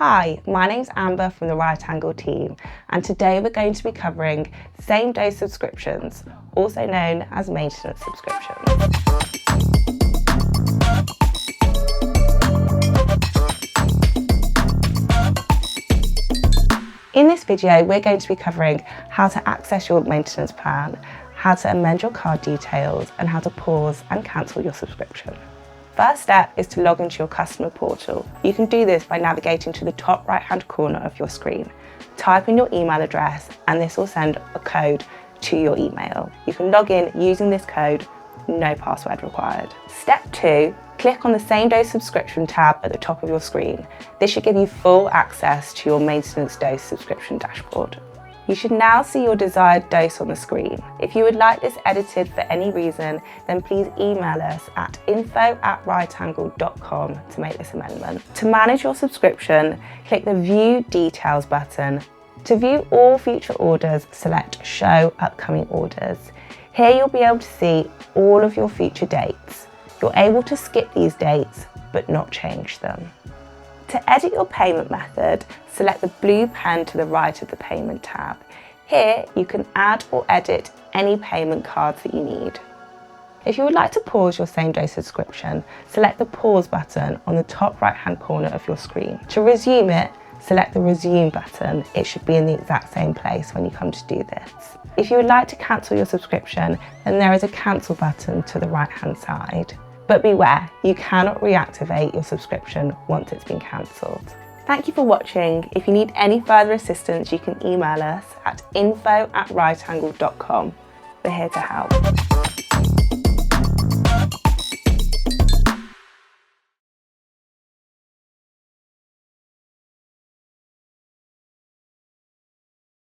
Hi, my name's Amber from the Rightangled team, and today we're going to be covering same-day subscriptions, also known as maintenance subscriptions. In this video, we're going to be covering how to access your maintenance plan, how to amend your card details, and how to pause and cancel your subscription. First step is to log into your customer portal. You can do this by navigating to the top right-hand corner of your screen. Type in your email address and this will send a code to your email. You can log in using this code, no password required. Step 2, click on the same day subscription tab at the top of your screen. This should give you full access to your maintenance dose subscription dashboard. You should now see your desired dose on the screen. If you would like this edited for any reason, then please email us at info@rightangled.com to make this amendment. To manage your subscription, click the View Details button. To view all future orders, select Show Upcoming Orders. Here you'll be able to see all of your future dates. You're able to skip these dates, but not change them. To edit your payment method, select the blue pen to the right of the Payment tab. Here, you can add or edit any payment cards that you need. If you would like to pause your same-day subscription, select the Pause button on the top right-hand corner of your screen. To resume it, select the Resume button. It should be in the exact same place when you come to do this. If you would like to cancel your subscription, then there is a Cancel button to the right-hand side. But beware, you cannot reactivate your subscription once it's been cancelled. Thank you for watching. If you need any further assistance, you can email us at info@rightangled.com. We're here to help.